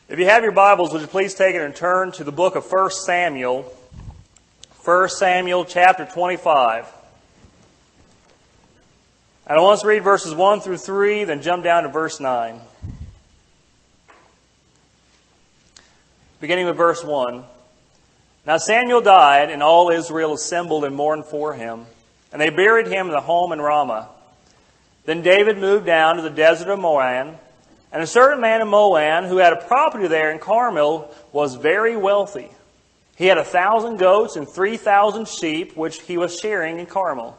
If you have your Bibles, would you please take it and turn to the book of 1 Samuel. 1 Samuel chapter 25. And I want us to read verses 1 through 3, then jump down to verse 9. Beginning with verse 1. Now Samuel died, and all Israel assembled and mourned for him. And they buried him in the home in Ramah. Then David moved down to the desert of Moab. And a certain man in Moab, who had a property there in Carmel, was very wealthy. He had 1,000 goats and 3,000 sheep, which he was shearing in Carmel.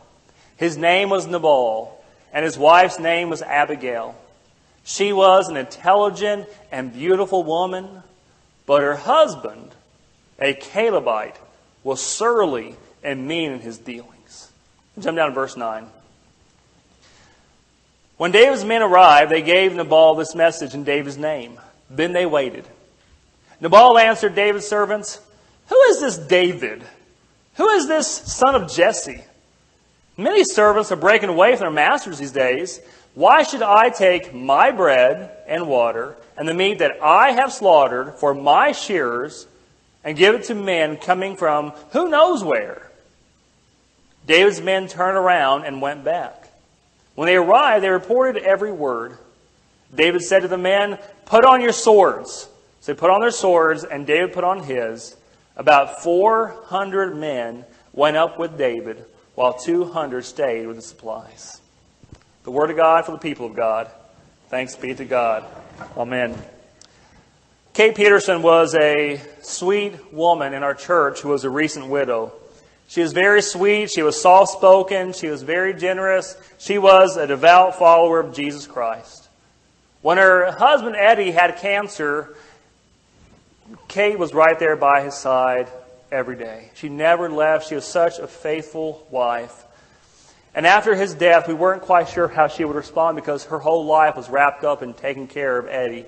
His name was Nabal, and his wife's name was Abigail. She was an intelligent and beautiful woman, but her husband, a Calebite, was surly and mean in his dealings. Jump down to verse 9. When David's men arrived, they gave Nabal this message in David's name. Then they waited. Nabal answered David's servants, "Who is this David? Who is this son of Jesse? Many servants are breaking away from their masters these days. Why should I take my bread and water and the meat that I have slaughtered for my shearers and give it to men coming from who knows where?" David's men turned around and went back. When they arrived, they reported every word. David said to the men, "Put on your swords." So they put on their swords, and David put on his. About 400 men went up with David, while 200 stayed with the supplies. The word of God for the people of God. Thanks be to God. Amen. Kate Peterson was a sweet woman in our church who was a recent widow. She was very sweet. She was soft-spoken. She was very generous. She was a devout follower of Jesus Christ. When her husband Eddie had cancer, Kate was right there by his side every day. She never left. She was such a faithful wife. And after his death, we weren't quite sure how she would respond because her whole life was wrapped up in taking care of Eddie.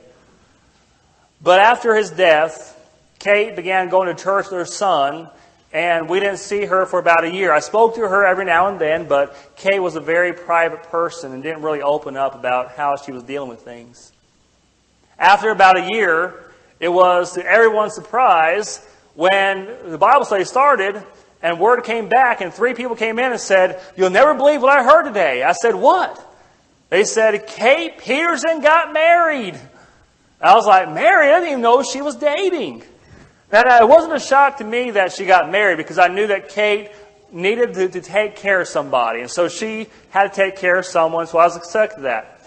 But after his death, Kate began going to church with her son, and we didn't see her for about a year. I spoke to her every now and then, but Kay was a very private person and didn't really open up about how she was dealing with things. After about a year, it was to everyone's surprise when the Bible study started and word came back and 3 people came in and said, "You'll never believe what I heard today." I said, "What?" They said, "Kate Peterson got married." I was like, "Married? I didn't even know she was dating." Now, it wasn't a shock to me that she got married because I knew that Kate needed to take care of somebody. And so she had to take care of someone, so I was accepted that.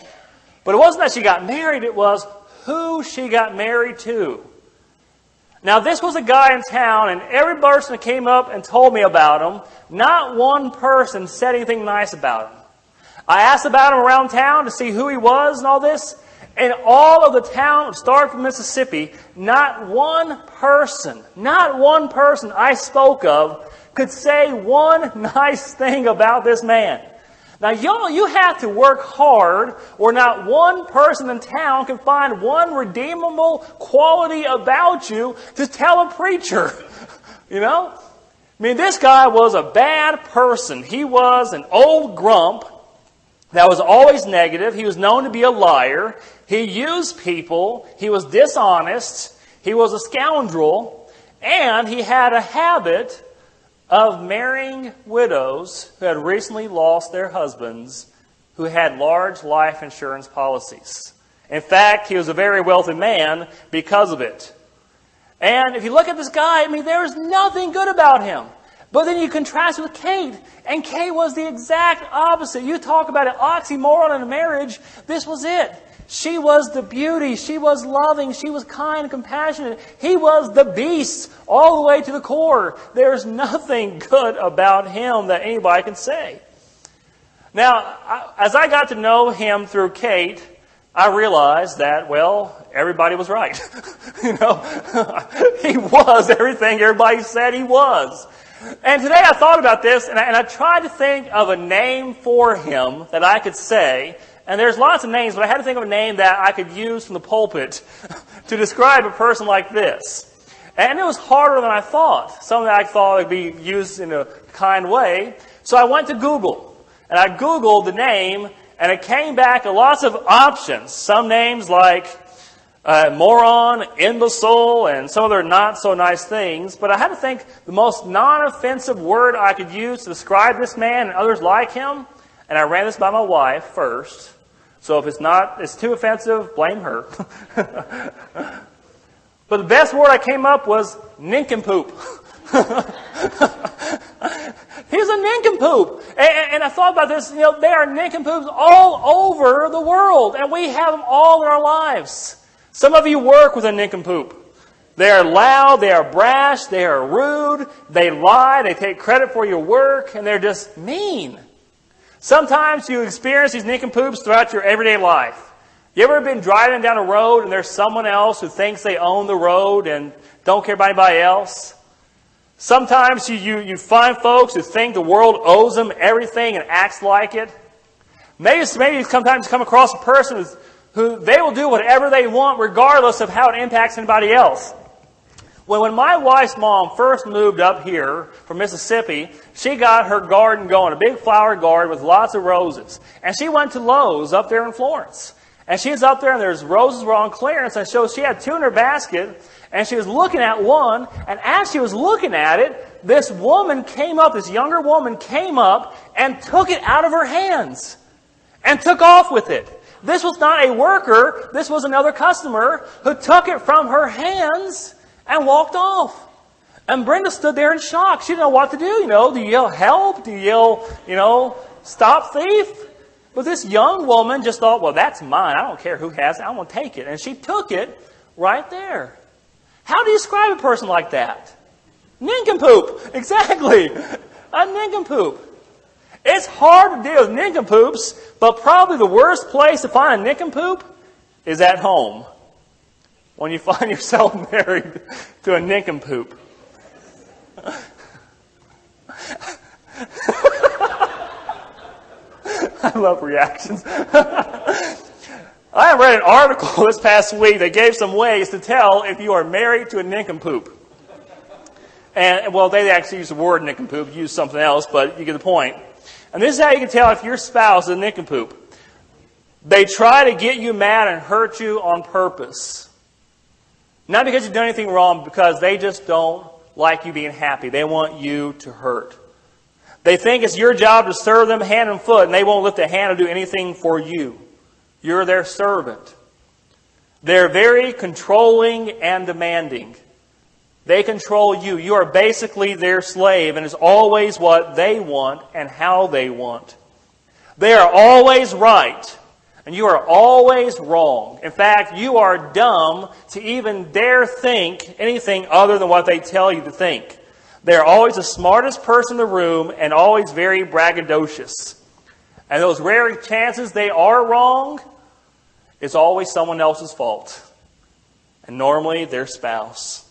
But it wasn't that she got married, it was who she got married to. Now, this was a guy in town, and every person that came up and told me about him, not one person said anything nice about him. I asked about him around town to see who he was and all this. In all of the town of Starkville, Mississippi, not one person I spoke of could say one nice thing about this man. Now, y'all, you have to work hard, or not one person in town can find one redeemable quality about you to tell a preacher. You know? I mean, this guy was a bad person. He was an old grump that was always negative. He was known to be a liar. He used people. He was dishonest. He was a scoundrel. And he had a habit of marrying widows who had recently lost their husbands, who had large life insurance policies. In fact, he was a very wealthy man because of it. And if you look at this guy, I mean, there is nothing good about him. But then you contrast it with Kate, and Kate was the exact opposite. You talk about an oxymoron in a marriage, this was it. She was the beauty, she was loving, she was kind and compassionate. He was the beast all the way to the core. There's nothing good about him that anybody can say. Now, as I got to know him through Kate, I realized that, well, everybody was right. You know, he was everything everybody said he was. And today I thought about this, and I tried to think of a name for him that I could say. And there's lots of names, but I had to think of a name that I could use from the pulpit to describe a person like this. And it was harder than I thought. Something that I thought would be used in a kind way. So I went to Google, and I Googled the name, and it came back with lots of options. Some names like moron, imbecile, and some other not so nice things. But I had to think the most non-offensive word I could use to describe this man and others like him. And I ran this by my wife first. So if it's too offensive, blame her. But the best word I came up was nincompoop. He's a nincompoop. And I thought about this, there are nincompoops all over the world. And we have them all in our lives. Some of you work with a nincompoop. They are loud, they are brash, they are rude, they lie, they take credit for your work, and they're just mean. Sometimes you experience these nincompoops throughout your everyday life. You ever been driving down a road and there's someone else who thinks they own the road and don't care about anybody else? Sometimes you find folks who think the world owes them everything and acts like it. Maybe sometimes you come across a person who they will do whatever they want regardless of how it impacts anybody else. When my wife's mom first moved up here from Mississippi, she got her garden going, a big flower garden with lots of roses. And she went to Lowe's up there in Florence. And she's up there and there's roses were on clearance. And so she had two in her basket. And she was looking at one. And as she was looking at it, this younger woman came up and took it out of her hands. And took off with it. This was not a worker. This was another customer who took it from her hands and walked off. And Brenda stood there in shock. She didn't know what to do. Do you yell help? Do you yell, stop thief? But this young woman just thought, well, that's mine. I don't care who has it. I'm going to take it. And she took it right there. How do you describe a person like that? Nincompoop. Exactly. A nincompoop. It's hard to deal with nincompoops, but probably the worst place to find a nincompoop is at home. When you find yourself married to a nincompoop. I love reactions. I read an article this past week that gave some ways to tell if you are married to a nincompoop. And, well, they actually use the word nincompoop, use something else, but you get the point. And this is how you can tell if your spouse is a nincompoop. They try to get you mad and hurt you on purpose. Not because you've done anything wrong, because they just don't like you being happy. They want you to hurt. They think it's your job to serve them hand and foot, and they won't lift a hand to do anything for you. You're their servant. They're very controlling and demanding. They control you. You are basically their slave, and it's always what they want and how they want. They are always right, and you are always wrong. In fact, you are dumb to even dare think anything other than what they tell you to think. They are always the smartest person in the room and always very braggadocious. And those rare chances they are wrong, it's always someone else's fault. And normally their spouse.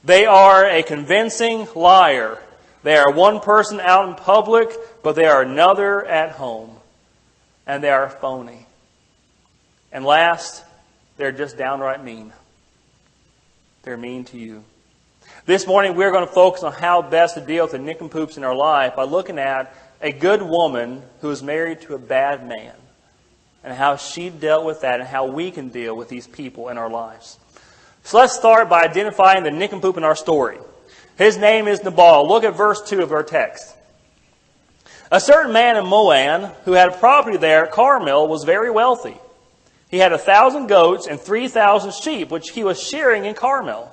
They are a convincing liar. They are one person out in public, but they are another at home. And they are phony. And last, they're just downright mean. They're mean to you. This morning we're going to focus on how best to deal with the nincompoops in our life by looking at a good woman who is married to a bad man. And how she dealt with that and how we can deal with these people in our lives. So let's start by identifying the nincompoop in our story. His name is Nabal. Look at verse 2 of our text. A certain man in Moab who had a property there at Carmel was very wealthy. He had 1,000 goats and 3,000 sheep, which he was shearing in Carmel.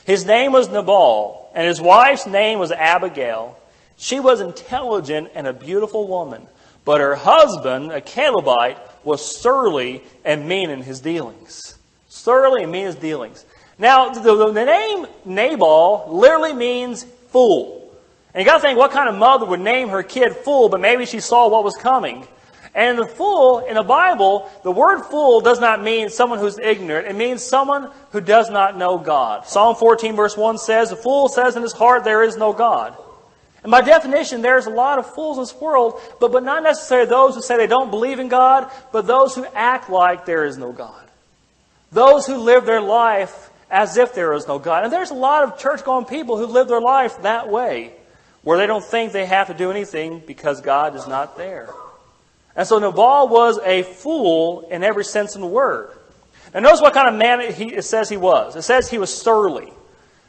His name was Nabal, and his wife's name was Abigail. She was intelligent and a beautiful woman, but her husband, a Calebite, was surly and mean in his dealings. Surly and mean in his dealings. Now, the name Nabal literally means fool. And you got to think, what kind of mother would name her kid fool, but maybe she saw what was coming. And the fool, in the Bible, the word fool does not mean someone who's ignorant. It means someone who does not know God. Psalm 14 verse 1 says, "The fool says in his heart, there is no God." And by definition, there's a lot of fools in this world, but not necessarily those who say they don't believe in God, but those who act like there is no God. Those who live their life as if there is no God. And there's a lot of church-going people who live their life that way, where they don't think they have to do anything because God is not there. And so Nabal was a fool in every sense of the word. And notice what kind of man it says he was. It says he was surly.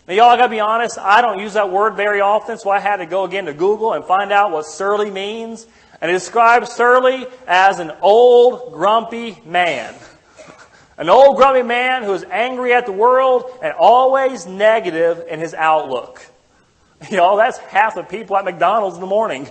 Now, y'all, I got to be honest, I don't use that word very often, so I had to go again to Google and find out what surly means. And it describes surly as an old, grumpy man. An old, grumpy man who is angry at the world and always negative in his outlook. Y'all, that's half the people at McDonald's in the morning.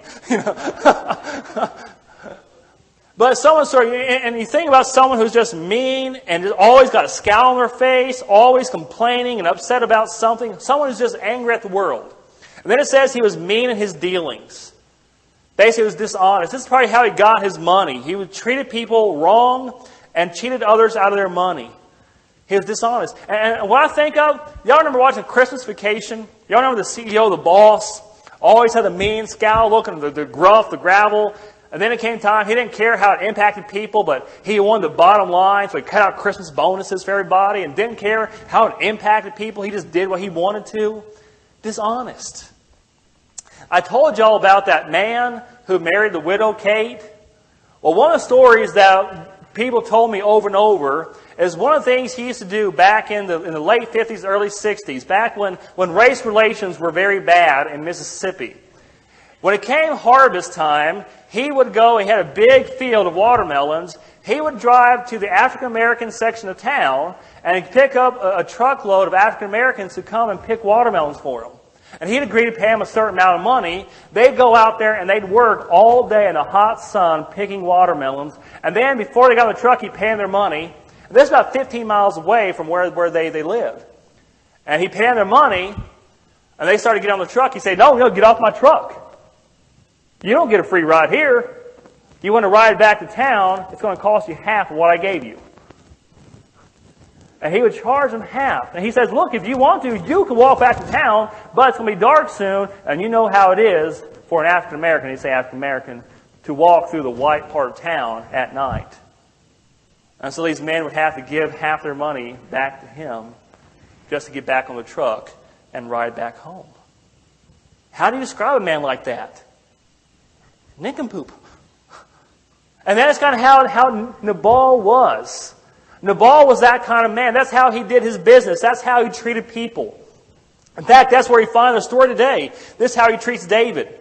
But someone's sort of, and you think about someone who's just mean and just always got a scowl on their face, always complaining and upset about something. Someone who's just angry at the world. And then it says he was mean in his dealings. Basically, he was dishonest. This is probably how he got his money. He treated people wrong and cheated others out of their money. He was dishonest. And what I think of, y'all remember watching Christmas Vacation? Y'all remember the CEO, the boss, always had the mean scowl look and the gruff, the gravel. And then it came time, he didn't care how it impacted people, but he wanted the bottom line, so he cut out Christmas bonuses for everybody and didn't care how it impacted people. He just did what he wanted to. Dishonest. I told y'all about that man who married the widow Kate. Well, one of the stories that people told me over and over is one of the things he used to do back in the late 50s, early 60s, back when race relations were very bad in Mississippi. When it came harvest time, he would go, he had a big field of watermelons. He would drive to the African-American section of town and pick up a truckload of African-Americans to come and pick watermelons for him. And he'd agree to pay them a certain amount of money. They'd go out there and they'd work all day in the hot sun picking watermelons. And then before they got on the truck, he'd pay them their money. And this is about 15 miles away from where they lived. And he'd pay them their money, and they started to get on the truck. He'd say, no, get off my truck. You don't get a free ride here. You want to ride back to town, it's going to cost you half of what I gave you. And he would charge them half. And he says, look, if you want to, you can walk back to town, but it's going to be dark soon, and you know how it is for an African-American, he'd say African-American, to walk through the white part of town at night. And so these men would have to give half their money back to him just to get back on the truck and ride back home. How do you describe a man like that? Nincompoop. And that's kind of how Nabal was. Nabal was that kind of man. That's how he did his business. That's how he treated people. In fact, that's where you find the story today. This is how he treats David.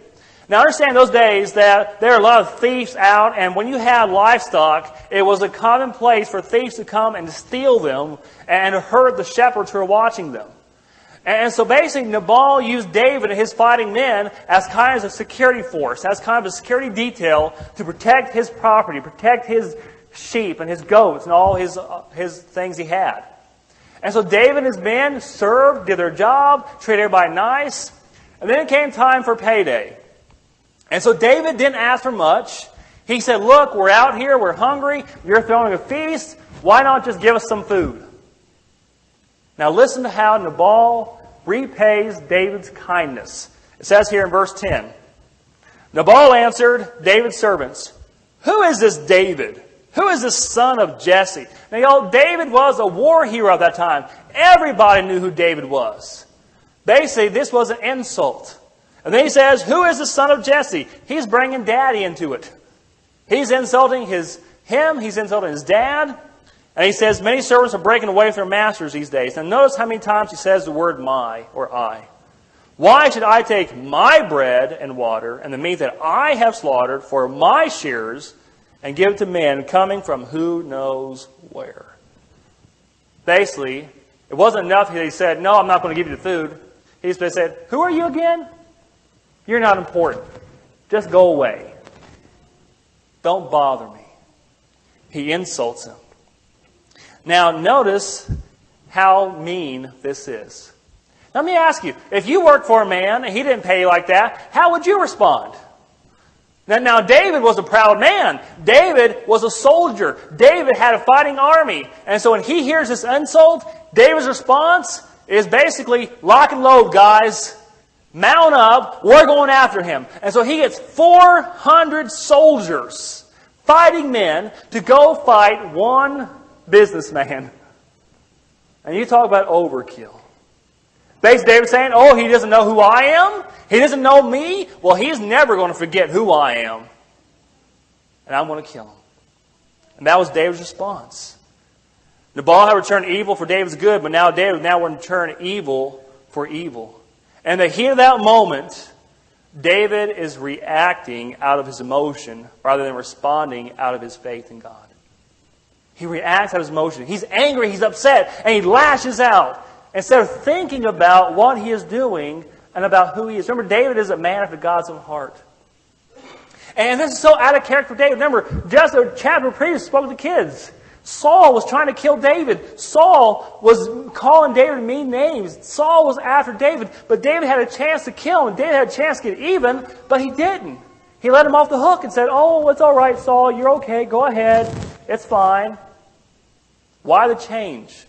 Now, understand those days that there are a lot of thieves out, and when you had livestock, it was a common place for thieves to come and to steal them and to hurt the shepherds who are watching them. And so basically, Nabal used David and his fighting men as kind of a security force, as kind of a security detail to protect his property, protect his sheep and his goats and all his things he had. And so David and his men served, did their job, treated everybody nice, and then it came time for payday. And so David didn't ask for much. He said, look, we're out here, we're hungry, you're throwing a feast, why not just give us some food? Now listen to how Nabal repays David's kindness. It says here in verse 10, Nabal answered David's servants, who is this David? Who is this son of Jesse? Now, y'all, David was a war hero at that time. Everybody knew who David was. Basically, this was an insult. And then he says, who is the son of Jesse? He's bringing daddy into it. He's insulting him. He's insulting his dad. And he says, many servants are breaking away from their masters these days. Now notice how many times he says the word my or I. Why should I take my bread and water and the meat that I have slaughtered for my shearers and give it to men coming from who knows where? Basically, it wasn't enough that he said, no, I'm not going to give you the food. He just said, who are you again? You're not important. Just go away. Don't bother me. He insults him. Now, notice how mean this is. Let me ask you, if you worked for a man and he didn't pay you like that, how would you respond? Now, David was a proud man. David was a soldier. David had a fighting army. And so when he hears this insult, David's response is basically, lock and load, guys. Mount up. We're going after him. And so he gets 400 soldiers, fighting men, to go fight one businessman. And you talk about overkill. Basically, David's saying, oh, he doesn't know who I am? He doesn't know me? Well, he's never going to forget who I am. And I'm going to kill him. And that was David's response. Nabal had returned evil for David's good, but now David will return evil for evil. And in the heat of that moment, David is reacting out of his emotion rather than responding out of his faith in God. He reacts out of his emotion. He's angry, he's upset, and he lashes out instead of thinking about what he is doing and about who he is. Remember, David is a man after God's own heart. And this is so out of character for David. Remember, just a chapter previous spoke to the kids. Saul was trying to kill David. Saul was calling David mean names. Saul was after David. But David had a chance to kill him. David had a chance to get even, but he didn't. He let him off the hook and said, "Oh, it's all right, Saul. You're okay. Go ahead. It's fine." Why the change?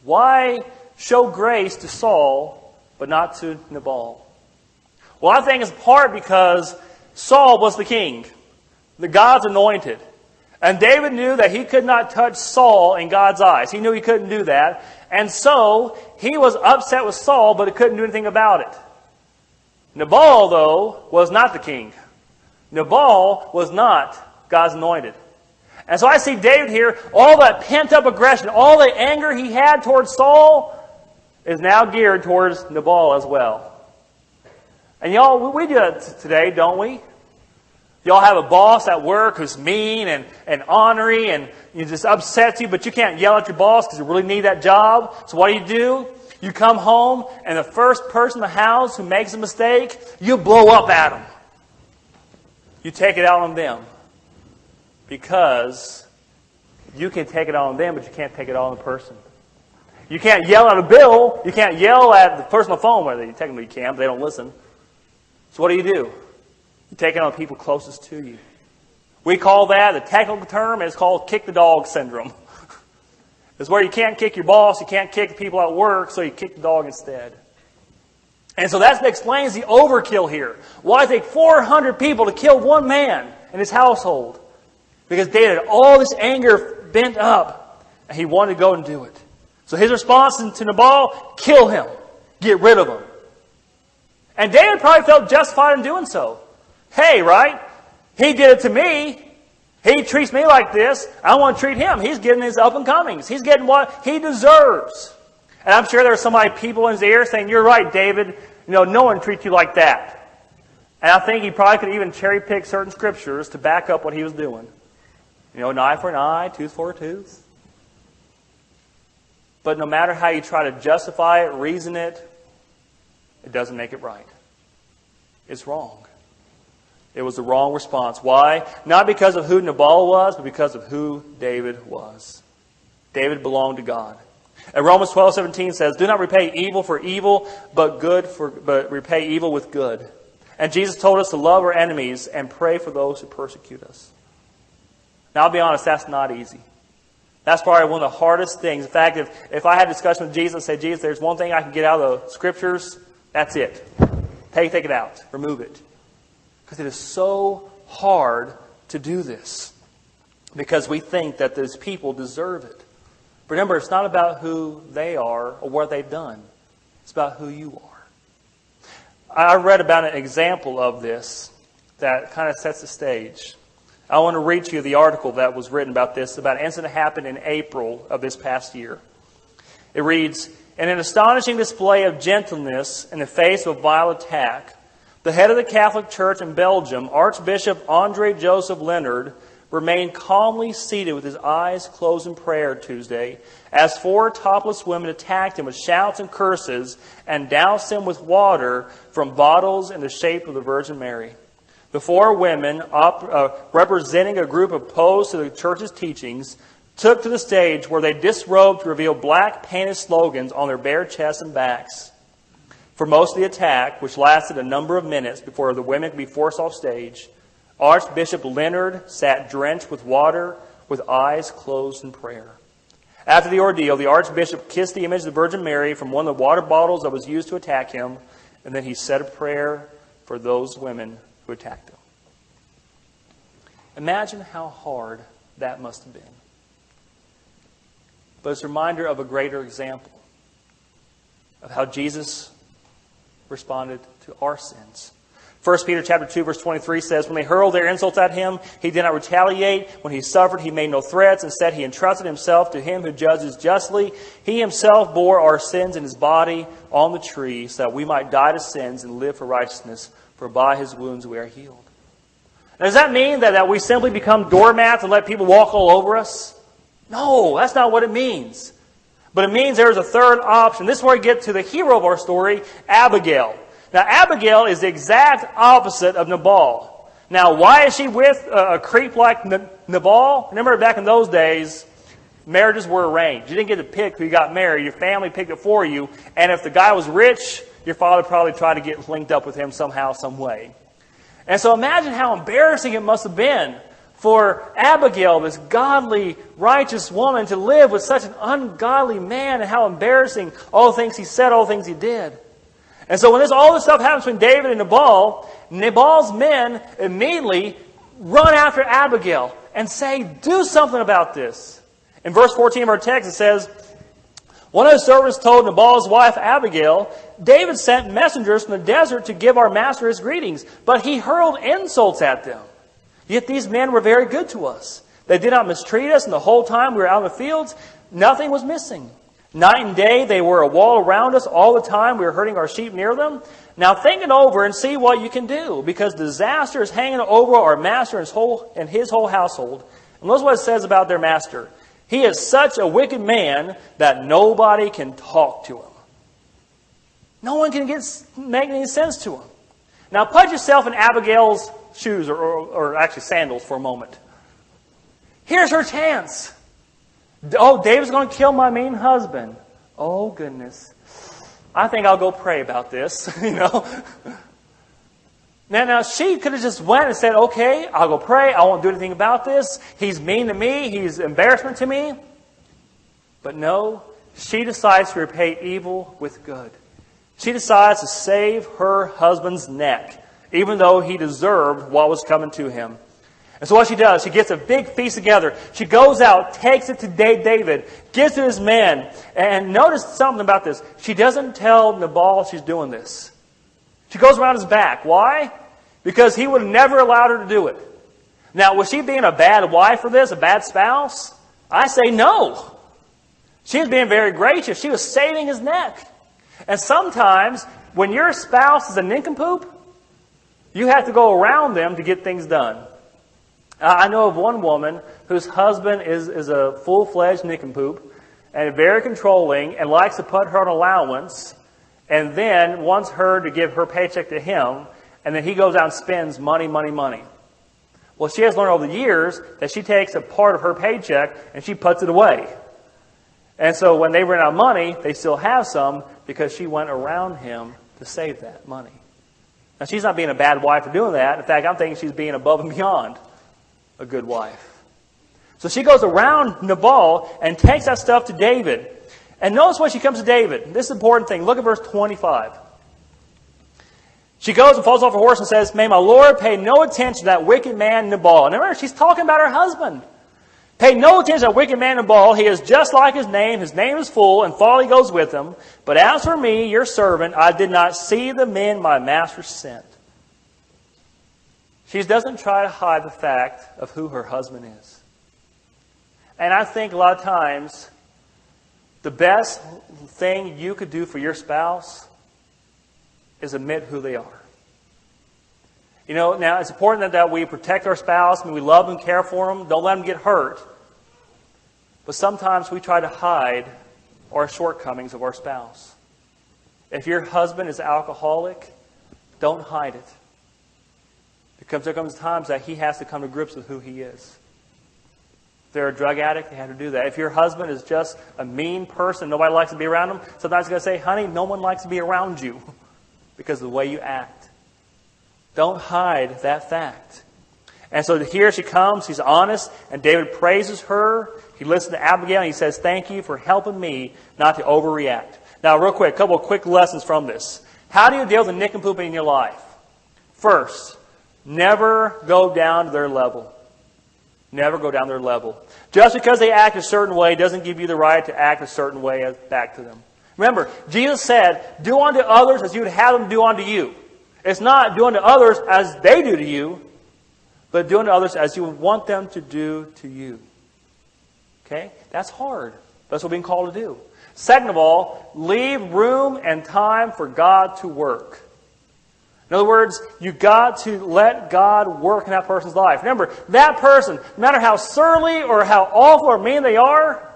Why show grace to Saul, but not to Nabal? Well, I think it's part because Saul was the king, the God's anointed. And David knew that he could not touch Saul in God's eyes. He knew he couldn't do that. And so, he was upset with Saul, but he couldn't do anything about it. Nabal, though, was not the king. Nabal was not God's anointed. And so I see David here, all that pent-up aggression, all the anger he had towards Saul is now geared towards Nabal as well. And y'all, we do that today, don't we? Y'all have a boss at work who's mean and ornery and just upsets you, but you can't yell at your boss because you really need that job. So what do? You come home, and the first person in the house who makes a mistake, you blow up at them. You take it out on them. Because you can take it out on them, but you can't take it out on the person. You can't yell at a bill. You can't yell at the person on the phone. Well, you technically can, but they don't listen. So what do? You take it on the people closest to you. We call that, the technical term is called kick the dog syndrome. It's where you can't kick your boss, you can't kick the people at work, so you kick the dog instead. And so that explains the overkill here. Why take 400 people to kill one man in his household? Because David had all this anger bent up, and he wanted to go and do it. So his response to Nabal, kill him. Get rid of him. And David probably felt justified in doing so. Hey, right? He did it to me. He treats me like this. I want to treat him. He's getting his up and comings. He's getting what he deserves. And I'm sure there were people in his ear saying, "You're right, David. No one treats you like that." And I think he probably could even cherry pick certain scriptures to back up what he was doing. An eye for an eye, tooth for a tooth. But no matter how you try to justify it, reason it, it doesn't make it right. It's wrong. It was the wrong response. Why? Not because of who Nabal was, but because of who David was. David belonged to God. And Romans 12:17 says, "Do not repay evil for evil, but repay evil with good." And Jesus told us to love our enemies and pray for those who persecute us. Now, I'll be honest, that's not easy. That's probably one of the hardest things. In fact, if I had a discussion with Jesus and say, "Jesus, there's one thing I can get out of the Scriptures," that's it. Take it out. Remove it. Because it is so hard to do this. Because we think that those people deserve it. But remember, it's not about who they are or what they've done. It's about who you are. I read about an example of this that kind of sets the stage. I want to read to you the article that was written about this, about an incident that happened in April of this past year. It reads, "In an astonishing display of gentleness in the face of a vile attack, the head of the Catholic Church in Belgium, Archbishop André Joseph Leonard, remained calmly seated with his eyes closed in prayer Tuesday as 4 topless women attacked him with shouts and curses and doused him with water from bottles in the shape of the Virgin Mary. The 4 women, representing a group opposed to the church's teachings, took to the stage where they disrobed to reveal black painted slogans on their bare chests and backs. For most of the attack, which lasted a number of minutes before the women could be forced off stage, Archbishop Leonard sat drenched with water with eyes closed in prayer. After the ordeal, the Archbishop kissed the image of the Virgin Mary from one of the water bottles that was used to attack him, and then he said a prayer for those women who attacked him." Imagine how hard that must have been. But it's a reminder of a greater example of how Jesus responded to our sins. 1 Peter chapter 2, verse 23 says, when they hurled their insults at him, he did not retaliate. When he suffered, he made no threats. Instead, he entrusted himself to him who judges justly. He himself bore our sins in his body on the tree, so that we might die to sins and live for righteousness. For by his wounds we are healed. Now, does that mean that we simply become doormats and let people walk all over us? No, that's not what it means. But it means there's a third option. This is where we get to the hero of our story, Abigail. Now, Abigail is the exact opposite of Nabal. Now, why is she with a creep like Nabal? Remember, back in those days, marriages were arranged. You didn't get to pick who you got married. Your family picked it for you. And if the guy was rich, your father probably tried to get linked up with him somehow, some way. And so imagine how embarrassing it must have been for Abigail, this godly, righteous woman, to live with such an ungodly man, and how embarrassing all the things he said, all the things he did. And so when all this stuff happens between David and Nabal, Nabal's men immediately run after Abigail and say, do something about this. In verse 14 of our text it says, one of his servants told Nabal's wife Abigail, David sent messengers from the desert to give our master his greetings, but he hurled insults at them. Yet these men were very good to us. They did not mistreat us, and the whole time we were out in the fields, nothing was missing. Night and day, they were a wall around us all the time. We were herding our sheep near them. Now think it over and see what you can do, because disaster is hanging over our master and his whole household. And notice what it says about their master. He is such a wicked man that nobody can talk to him. No one can make any sense to him. Now put yourself in Abigail's shoes, or actually sandals, for a moment. Here's her chance. Oh, David's going to kill my mean husband. Oh, goodness. I think I'll go pray about this, Now, she could have just went and said, okay, I'll go pray. I won't do anything about this. He's mean to me. He's embarrassment to me. But no, she decides to repay evil with good. She decides to save her husband's neck, even though he deserved what was coming to him. And so what she does, she gets a big feast together. She goes out, takes it to David, gives it to his men. And notice something about this. She doesn't tell Nabal she's doing this. She goes around his back. Why? Because he would have never allowed her to do it. Now, was she being a bad wife for this, a bad spouse? I say no. She was being very gracious. She was saving his neck. And sometimes, when your spouse is a nincompoop, you have to go around them to get things done. I know of one woman whose husband is a full-fledged nincompoop and very controlling and likes to put her on allowance and then wants her to give her paycheck to him, and then he goes out and spends money. Well, she has learned over the years that she takes a part of her paycheck and she puts it away. And so when they run out of money, they still have some because she went around him to save that money. Now, she's not being a bad wife for doing that. In fact, I'm thinking she's being above and beyond a good wife. So she goes around Nabal and takes that stuff to David. And notice when she comes to David. This is an important thing. Look at verse 25. She goes and falls off her horse and says, may my Lord pay no attention to that wicked man Nabal. And remember, she's talking about her husband. Pay no attention to that wicked man Nabal. He is just like his name. His name is full, and folly goes with him. But as for me, your servant, I did not see the men my master sent. She doesn't try to hide the fact of who her husband is. And I think a lot of times, the best thing you could do for your spouse is admit who they are. Now it's important that we protect our spouse and we love and care for them. Don't let them get hurt. But sometimes we try to hide our shortcomings of our spouse. If your husband is alcoholic, don't hide it. Because there comes times that he has to come to grips with who he is. If they're a drug addict, they have to do that. If your husband is just a mean person, nobody likes to be around him, sometimes you're going to say, honey, no one likes to be around you because of the way you act. Don't hide that fact. And so here she comes, she's honest, and David praises her. He listens to Abigail, and he says, thank you for helping me not to overreact. Now, real quick, a couple of quick lessons from this. How do you deal with a nincompoop in your life? First, never go down to their level. Never go down their level. Just because they act a certain way doesn't give you the right to act a certain way back to them. Remember, Jesus said, do unto others as you would have them do unto you. It's not doing to others as they do to you, but doing to others as you want them to do to you. Okay? That's hard. That's what we're being called to do. Second of all, leave room and time for God to work. In other words, you've got to let God work in that person's life. Remember, that person, no matter how surly or how awful or mean they are,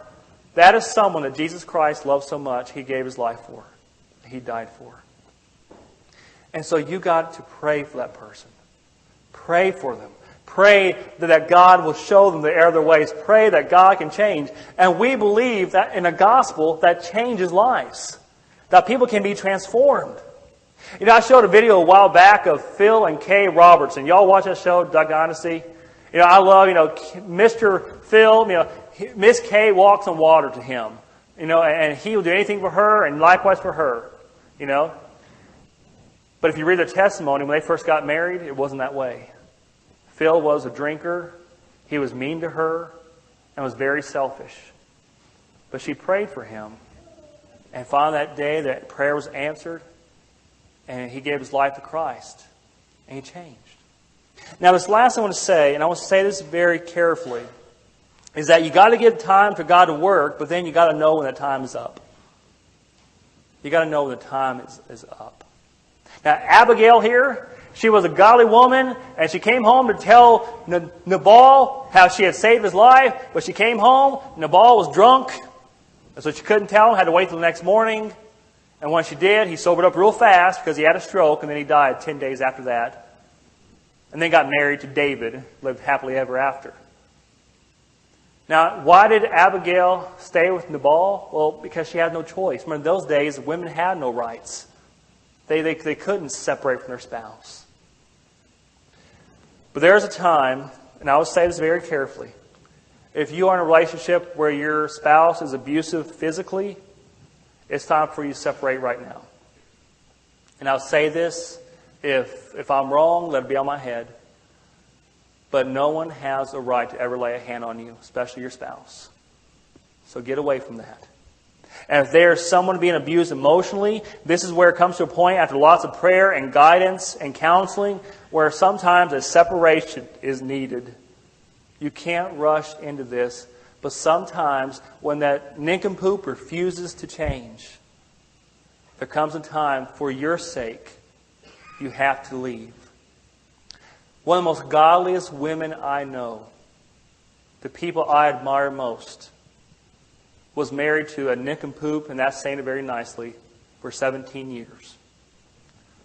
that is someone that Jesus Christ loved so much, He gave His life for. He died for. And so you've got to pray for that person. Pray for them. Pray that God will show them the error of their ways. Pray that God can change. And we believe that in the gospel that changes lives. That people can be transformed. You know, I showed a video a while back of Phil and Kay Robertson. Y'all watch that show, Duck Dynasty? You know, I love, Mr. Phil, Miss Kay walks on water to him. And he will do anything for her and likewise for her. But if you read their testimony, when they first got married, it wasn't that way. Phil was a drinker. He was mean to her and was very selfish. But she prayed for him. And finally that day, that prayer was answered. And he gave his life to Christ. And he changed. Now this last I want to say, and I want to say this very carefully, is that you got to give time for God to work, but then you got to know when that time is up. You got to know when the time is up. Now Abigail here, she was a godly woman, and she came home to tell Nabal how she had saved his life. But she came home, Nabal was drunk, and so she couldn't tell him, had to wait till the next morning. And when she did, he sobered up real fast because he had a stroke, and then he died 10 days after that. And then got married to David, lived happily ever after. Now, why did Abigail stay with Nabal? Well, because she had no choice. Remember, in those days, women had no rights. They couldn't separate from their spouse. But there's a time, and I will say this very carefully, if you are in a relationship where your spouse is abusive physically, it's time for you to separate right now. And I'll say this, if I'm wrong, let it be on my head. But no one has a right to ever lay a hand on you, especially your spouse. So get away from that. And if there's someone being abused emotionally, this is where it comes to a point after lots of prayer and guidance and counseling where sometimes a separation is needed. You can't rush into this, but sometimes when that nincompoop refuses to change, there comes a time for your sake you have to leave. One of the most godliest women I know, the people I admire most, was married to a nincompoop, and that's saying it very nicely, for 17 years.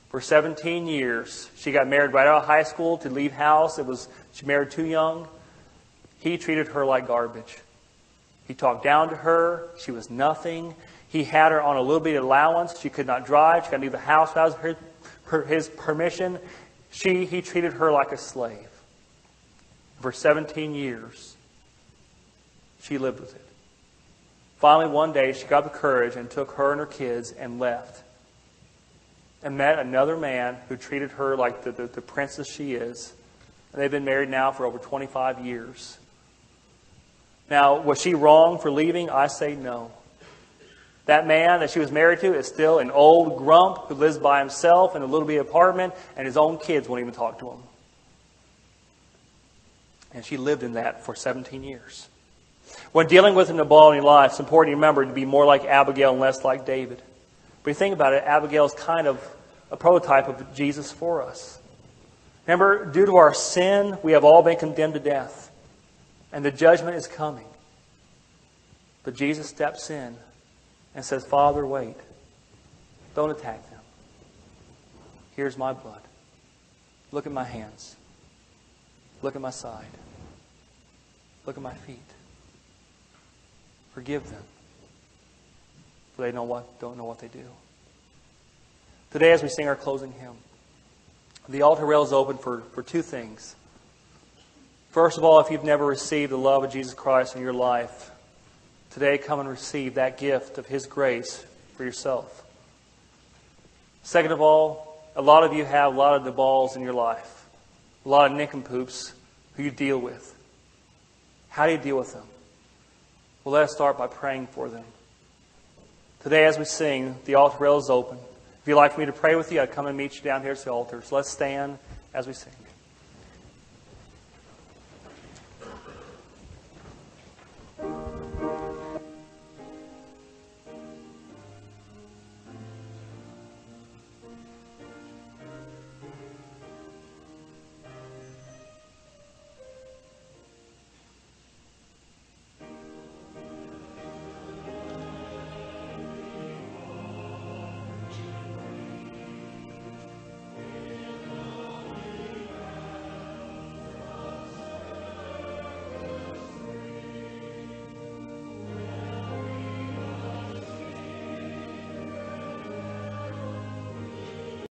For 17 years, she got married right out of high school to leave house. She married too young. He treated her like garbage. He talked down to her. She was nothing. He had her on a little bit of allowance. She could not drive. She got to leave the house without his permission. He treated her like a slave. For 17 years, she lived with it. Finally, one day, she got the courage and took her and her kids and left. And met another man who treated her like the princess she is. And they've been married now for over 25 years. Now, was she wrong for leaving? I say no. That man that she was married to is still an old grump who lives by himself in a little bitty apartment, and his own kids won't even talk to him. And she lived in that for 17 years. When dealing with Nabal in your life, it's important to remember to be more like Abigail and less like David. But you think about it, Abigail is kind of a prototype of Jesus for us. Remember, due to our sin, we have all been condemned to death. And the judgment is coming. But Jesus steps in and says, Father, wait. Don't attack them. Here's my blood. Look at my hands. Look at my side. Look at my feet. Forgive them, for they don't know what they do. Today, as we sing our closing hymn, the altar rail is open for two things. First of all, if you've never received the love of Jesus Christ in your life, today come and receive that gift of His grace for yourself. Second of all, a lot of you have a lot of Nabals in your life, a lot of nincompoops who you deal with. How do you deal with them? Well, let us start by praying for them. Today, as we sing, the altar rail is open. If If you'd like me to pray with you, I'd come and meet you down here at the altar. So let's stand as we sing.